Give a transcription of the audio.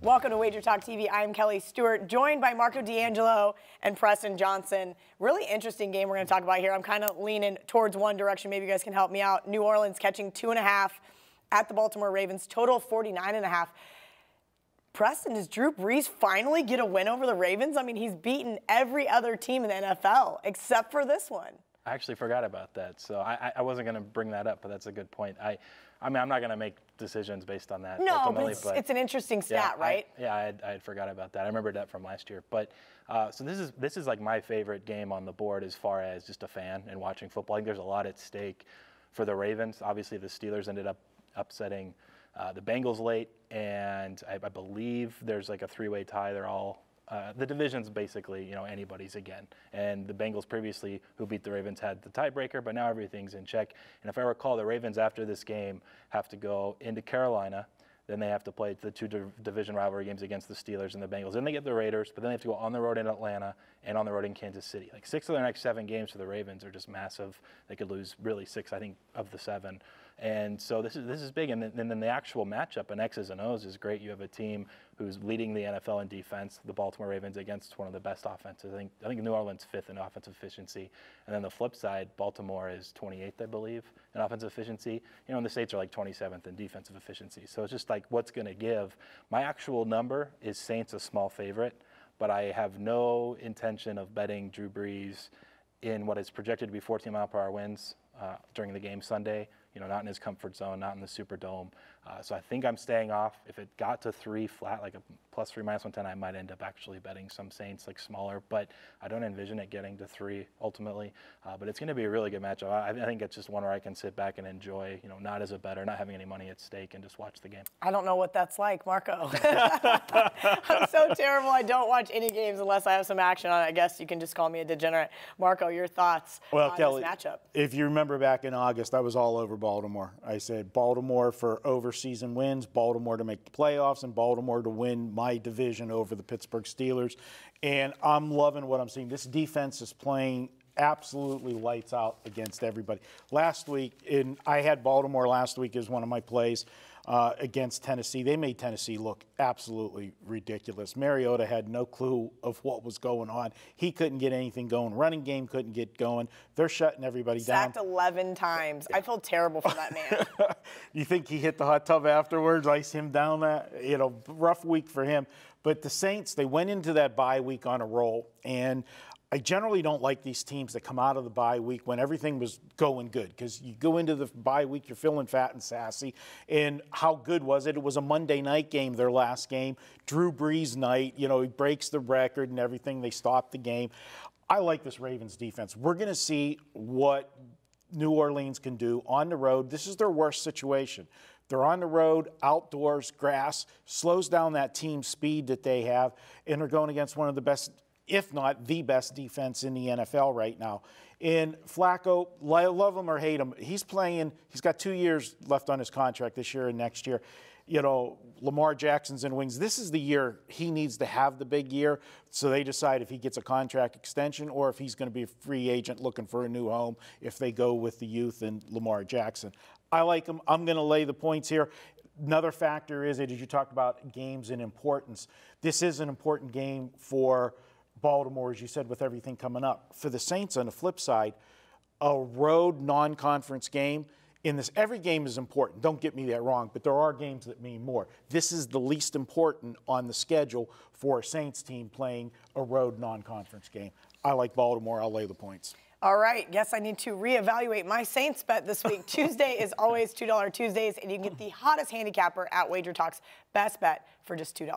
Welcome to WagerTalk TV. I'm Kelly Stewart, joined by Marco D'Angelo and Preston Johnson. Really interesting game we're going to talk about here. I'm kind of leaning towards one direction. Maybe you guys can help me out. New Orleans catching 2.5 at the Baltimore Ravens. Total 49.5. Preston, does Drew Brees finally get a win over the Ravens? I mean, he's beaten every other team in the NFL except for this one. I actually forgot about that, so I wasn't going to bring that up, but that's a good point. I mean, I'm not going to make decisions based on that. No, but it's an interesting stat, yeah, right? I had forgot about that. I remembered that from last year. But so this is like my favorite game on the board as far as just a fan and watching football. I think there's a lot at stake for the Ravens. Obviously, the Steelers ended up upsetting the Bengals late, and I believe there's like a three-way tie. They're all the division's basically, you know, anybody's again. And the Bengals previously, who beat the Ravens, had the tiebreaker, but now everything's in check. And if I recall, the Ravens after this game have to go into Carolina. Then they have to play the two division rivalry games against the Steelers and the Bengals. Then they get the Raiders, but then they have to go on the road in Atlanta and on the road in Kansas City. Like 6 of their next 7 games for the Ravens are just massive. They could lose really 6, I think, of the 7. And so this is big. And then the actual matchup in X's and O's is great. You have a team who's leading the NFL in defense, the Baltimore Ravens, against one of the best offenses. I think New Orleans 5th in offensive efficiency. And then the flip side, Baltimore is 28th, I believe, in offensive efficiency. You know, and the States are like 27th in defensive efficiency. So it's just like what's going to give. My actual number is Saints a small favorite, but I have no intention of betting Drew Brees in what is projected to be 14-mile-per-hour winds during the game Sunday. You know, not in his comfort zone, not in the Superdome. So I think I'm staying off. If it got to 3 flat, like a +3, -110, I might end up actually betting some Saints, like smaller. But I don't envision it getting to 3 ultimately. But it's going to be a really good matchup. I think it's just one where I can sit back and enjoy, you know, not as a bettor, not having any money at stake, and just watch the game. I don't know what that's like, Marco. I'm so terrible. I don't watch any games unless I have some action on it. I guess you can just call me a degenerate. Marco, your thoughts on Kelly, this matchup? If you remember back in August, I was all over Baltimore. I said Baltimore for overseason wins, Baltimore to make the playoffs, and Baltimore to win my division over the Pittsburgh Steelers. And I'm loving what I'm seeing. This defense is playing absolutely lights out against everybody. Last week, I had Baltimore last week as one of my plays against Tennessee. They made Tennessee look absolutely ridiculous. Mariota had no clue of what was going on. He couldn't get anything going. Running game couldn't get going. They're shutting everybody down. Sacked 11 times. I feel terrible for that man. You think he hit the hot tub afterwards, ice him down? That, you know, rough week for him. But the Saints, they went into that bye week on a roll, and I generally don't like these teams that come out of the bye week when everything was going good, because you go into the bye week, you're feeling fat and sassy. And how good was it? It was a Monday night game, their last game. Drew Brees night, you know, he breaks the record and everything. They stopped the game. I like this Ravens defense. We're going to see what New Orleans can do on the road. This is their worst situation. They're on the road, outdoors, grass, slows down that team speed that they have, and they're going against one of the best, if not the best defense in the NFL right now. And Flacco, love him or hate him, he's got 2 years left on his contract this year and next year. You know, Lamar Jackson's in wings. This is the year he needs to have the big year, so they decide if he gets a contract extension or if he's going to be a free agent looking for a new home if they go with the youth and Lamar Jackson. I like him. I'm going to lay the points here. Another factor is, as you talked about games and importance, this is an important game for Baltimore, as you said, with everything coming up. For the Saints, on the flip side, a road non-conference game, in this, every game is important, don't get me that wrong, but there are games that mean more. This is the least important on the schedule for a Saints team playing a road non-conference game. I like Baltimore. I'll lay the points. All right, guess I need to reevaluate my Saints bet this week. Tuesday is always $2 Tuesdays, and you can get the hottest handicapper at WagerTalk's best bet for just $2.